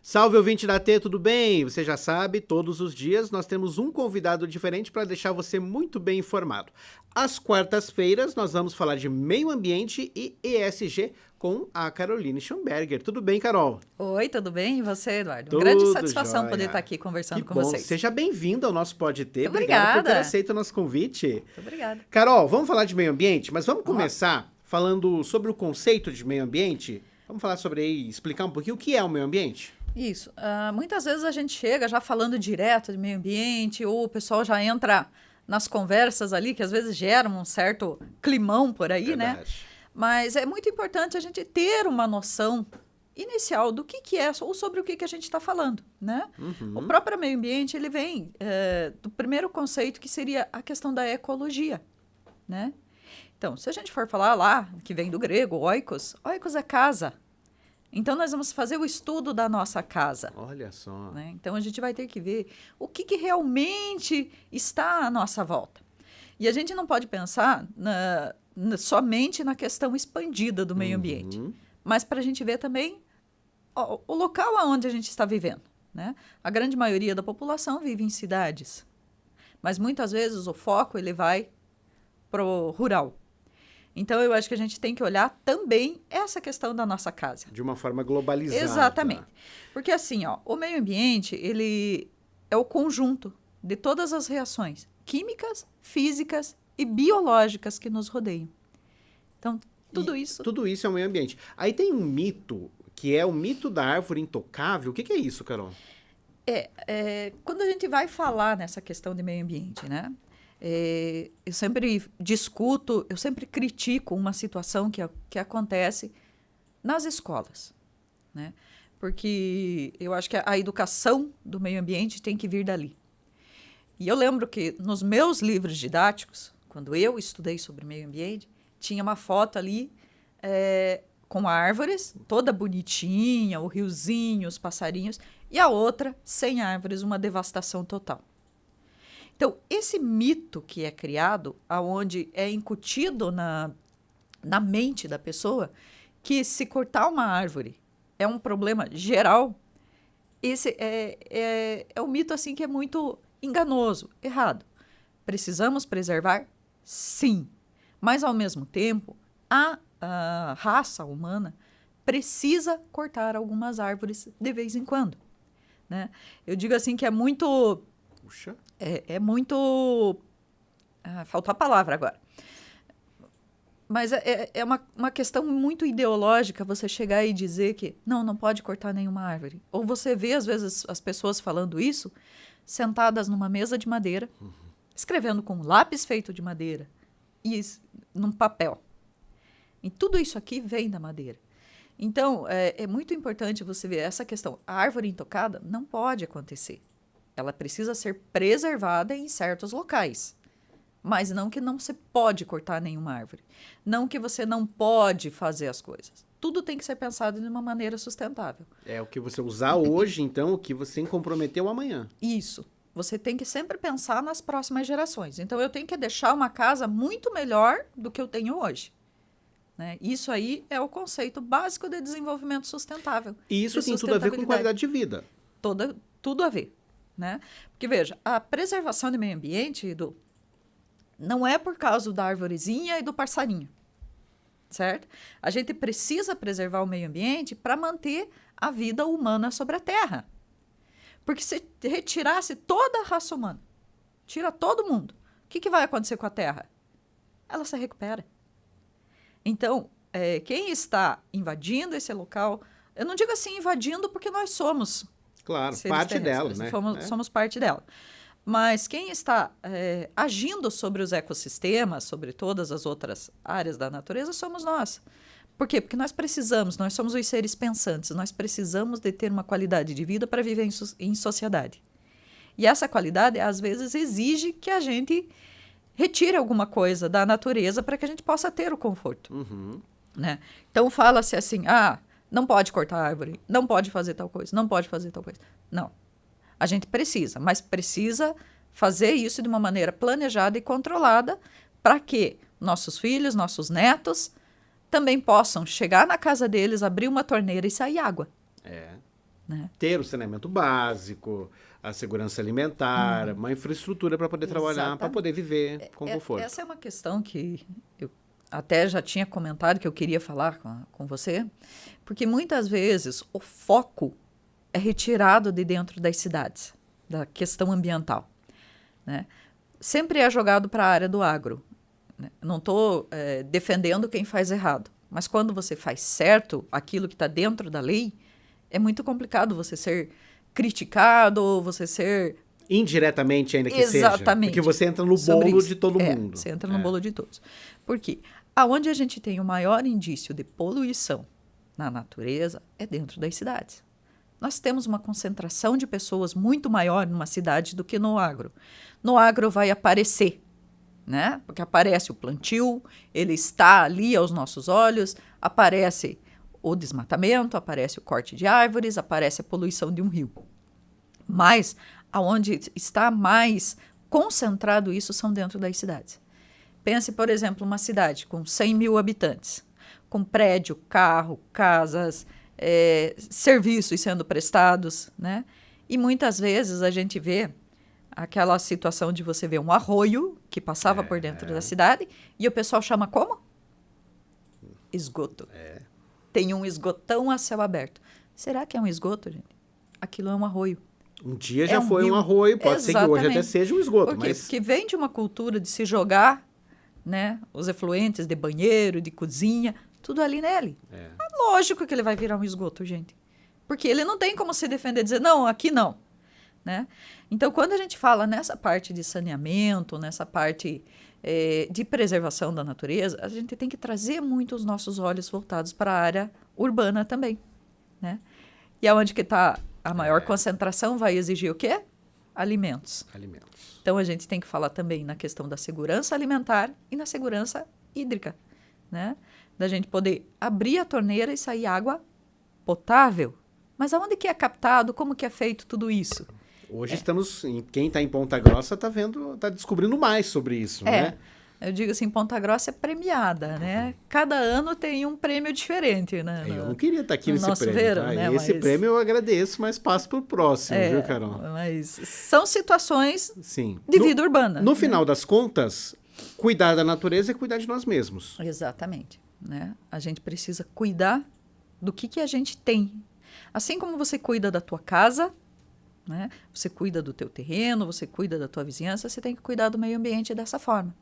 Salve, ouvinte da T, tudo bem? Você já sabe, todos os dias nós temos um convidado diferente para deixar você muito bem informado. Às quartas-feiras nós vamos falar de meio ambiente e ESG com a Caroline Schomberger. Tudo bem, Carol? Oi, tudo bem? E você, Eduardo? Tudo Grande satisfação jóia. poder estar aqui conversando Que com bom. vocês. Seja bem-vindo ao nosso Pode Ter. Muito Obrigado por ter obrigada. aceito o nosso convite. Muito obrigada. Carol, vamos falar de meio ambiente, mas vamos começar falando sobre o conceito de meio ambiente? Vamos falar sobre aí, explicar um pouquinho o que é o meio ambiente? Isso. Muitas vezes a gente chega já falando direto de meio ambiente, ou o pessoal já entra nas conversas ali, que às vezes geram um certo climão por aí, né? Verdade. Mas é muito importante a gente ter uma noção inicial do que é ou sobre o que a gente está falando, né? O próprio meio ambiente, ele vem do primeiro conceito, que seria a questão da ecologia, né? Então, se a gente for falar lá, que vem do grego, oikos é casa. Então, nós vamos fazer o estudo da nossa casa, Olha só. né? Então, a gente vai ter que ver o que realmente está à nossa volta. E a gente não pode pensar somente na questão expandida do meio ambiente, mas para a gente ver também o local onde a gente está vivendo, né? A grande maioria da população vive em cidades, mas muitas vezes o foco ele vai para o rural. Então, eu acho que a gente tem que olhar também essa questão da nossa casa. De uma forma globalizada. Exatamente. Porque assim, o meio ambiente, ele é o conjunto de todas as reações químicas, físicas e biológicas que nos rodeiam. Então, tudo isso... Tudo isso é o meio ambiente. Aí tem um mito, que é o mito da árvore intocável. O que é isso, Carol? Quando a gente vai falar nessa questão de meio ambiente, né? Eu sempre discuto, eu sempre critico uma situação que acontece nas escolas, né? Porque eu acho que a educação do meio ambiente tem que vir dali. E eu lembro que nos meus livros didáticos, quando eu estudei sobre meio ambiente, tinha uma foto ali com árvores, toda bonitinha, o riozinho, os passarinhos, e a outra sem árvores, uma devastação total. Então, esse mito que é criado, aonde é incutido na mente da pessoa, que se cortar uma árvore é um problema geral, esse é um mito assim que é muito enganoso, errado. Precisamos preservar? Sim. Mas, ao mesmo tempo, a raça humana precisa cortar algumas árvores de vez em quando, né? Eu digo assim que é muito... Puxa. É muito... faltou a palavra agora. Mas é uma questão muito ideológica você chegar e dizer que não pode cortar nenhuma árvore. Ou você vê, às vezes, as pessoas falando isso, sentadas numa mesa de madeira, escrevendo com um lápis feito de madeira e num papel. E tudo isso aqui vem da madeira. Então, é muito importante você ver essa questão. A árvore intocada não pode acontecer. Ela precisa ser preservada em certos locais. Mas não que não se pode cortar nenhuma árvore. Não que você não pode fazer as coisas. Tudo tem que ser pensado de uma maneira sustentável. É o que você usar hoje, então, o que você comprometeu amanhã. Isso. Você tem que sempre pensar nas próximas gerações. Então, eu tenho que deixar uma casa muito melhor do que eu tenho hoje, né? Isso aí é o conceito básico de desenvolvimento sustentável. E isso tem tudo a ver com qualidade de vida. Tudo a ver, né? Porque, veja, a preservação do meio ambiente, Edu, não é por causa da arvorezinha e do passarinho, certo? A gente precisa preservar o meio ambiente para manter a vida humana sobre a Terra. Porque se retirasse toda a raça humana, tira todo mundo, o que vai acontecer com a Terra? Ela se recupera. Então, quem está invadindo esse local, eu não digo assim invadindo porque nós somos... Claro, parte dela, né? Somos parte dela. Mas quem está agindo sobre os ecossistemas, sobre todas as outras áreas da natureza, somos nós. Por quê? Porque nós somos os seres pensantes, nós precisamos de ter uma qualidade de vida para viver em sociedade. E essa qualidade, às vezes, exige que a gente retire alguma coisa da natureza para que a gente possa ter o conforto. Né? Então, fala-se assim, não pode cortar árvore, não pode fazer tal coisa, não pode fazer tal coisa. Não. A gente precisa, mas precisa fazer isso de uma maneira planejada e controlada para que nossos filhos, nossos netos também possam chegar na casa deles, abrir uma torneira e sair água. né? Ter o saneamento básico, a segurança alimentar, uma infraestrutura para poder trabalhar, para poder viver com conforto. Essa é uma questão que eu até já tinha comentado que eu queria falar com você, porque muitas vezes o foco é retirado de dentro das cidades, da questão ambiental, né? Sempre é jogado para a área do agro, né? Não estou defendendo quem faz errado, mas quando você faz certo aquilo que está dentro da lei, é muito complicado você ser criticado ou você ser... Indiretamente ainda que Exatamente. seja. Porque você entra no bolo de todo mundo. Você entra no bolo de todos. Por quê? Aonde a gente tem o maior indício de poluição na natureza é dentro das cidades. Nós temos uma concentração de pessoas muito maior numa cidade do que no agro. No agro vai aparecer, né? Porque aparece o plantio, ele está ali aos nossos olhos, aparece o desmatamento, aparece o corte de árvores, aparece a poluição de um rio. Mas aonde está mais concentrado isso são dentro das cidades. Pense, por exemplo, uma cidade com 100 mil habitantes, com prédio, carro, casas, serviços sendo prestados, né? E muitas vezes a gente vê aquela situação de você ver um arroio que passava por dentro da cidade e o pessoal chama como? Esgoto. Tem um esgotão a céu aberto. Será que é um esgoto, gente? Aquilo é um arroio. Um dia já foi um arroio, pode ser que hoje até seja um esgoto. Por quê? Mas... Porque vem de uma cultura de se jogar, né, os efluentes de banheiro, de cozinha, tudo ali nele. É lógico que ele vai virar um esgoto, gente. Porque ele não tem como se defender e dizer, não, aqui não. Né? Então, quando a gente fala nessa parte de saneamento, nessa parte de preservação da natureza, a gente tem que trazer muito os nossos olhos voltados para a área urbana também. Né? E aonde que está a maior concentração vai exigir o quê? Alimentos. Então, a gente tem que falar também na questão da segurança alimentar e na segurança hídrica. Né? Da gente poder abrir a torneira e sair água potável. Mas aonde que é captado? Como que é feito tudo isso? Hoje estamos, quem está em Ponta Grossa está descobrindo mais sobre isso, né? Eu digo assim, Ponta Grossa é premiada, né? Cada ano tem um prêmio diferente, né? Eu não queria estar aqui nesse prêmio, verão, né? Esse prêmio eu agradeço, mas passo para o próximo, viu, Carol? Mas são situações de vida urbana. No final das contas, cuidar da natureza é cuidar de nós mesmos. Exatamente, né? A gente precisa cuidar do que a gente tem. Assim como você cuida da tua casa, né? Você cuida do teu terreno, você cuida da tua vizinhança, você tem que cuidar do meio ambiente dessa forma.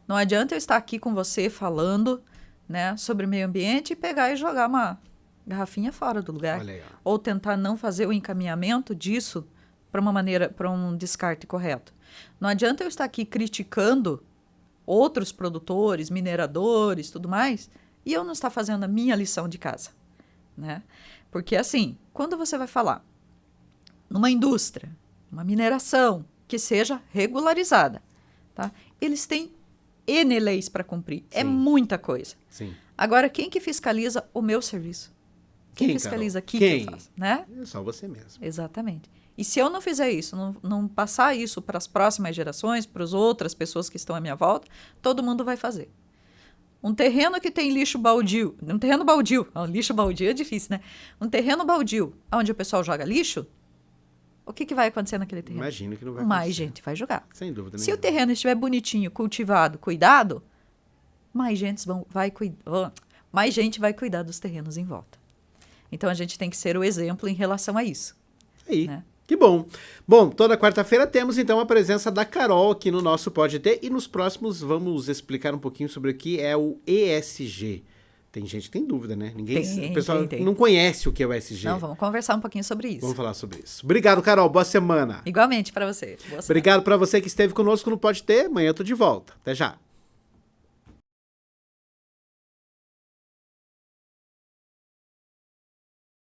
Não adianta eu estar aqui com você falando, né, sobre meio ambiente e pegar e jogar uma garrafinha fora do lugar. Ou tentar não fazer o encaminhamento disso para um descarte correto. Não adianta eu estar aqui criticando outros produtores, mineradores, tudo mais, e eu não estar fazendo a minha lição de casa. Né? Porque assim, quando você vai falar numa indústria, uma mineração que seja regularizada, tá? Eles têm N leis para cumprir. Sim. É muita coisa. Sim. Agora, quem que fiscaliza o meu serviço? Quem fiscaliza aqui que eu faço? Né? É só você mesmo. Exatamente. E se eu não fizer isso, não passar isso para as próximas gerações, para as outras pessoas que estão à minha volta, todo mundo vai fazer. Um terreno que tem lixo baldio, lixo baldio é difícil, né? Um terreno baldio, onde o pessoal joga lixo, o que vai acontecer naquele terreno? Imagino que não vai acontecer. Mais gente vai jogar. Sem dúvida nenhuma. Se o terreno estiver bonitinho, cultivado, cuidado, mais gente vai cuidar dos terrenos em volta. Então, a gente tem que ser o exemplo em relação a isso. Aí, né? Que bom. Bom, toda quarta-feira temos, então, a presença da Carol aqui no nosso Pode Ter. E nos próximos vamos explicar um pouquinho sobre o que é o ESG. Tem gente que tem dúvida, né? O pessoal não conhece o que é o ESG. Não, vamos conversar um pouquinho sobre isso. Vamos falar sobre isso. Obrigado, Carol. Boa semana. Igualmente para você. Boa semana. Obrigado para você que esteve conosco no Pode Ter. Amanhã eu tô de volta. Até já.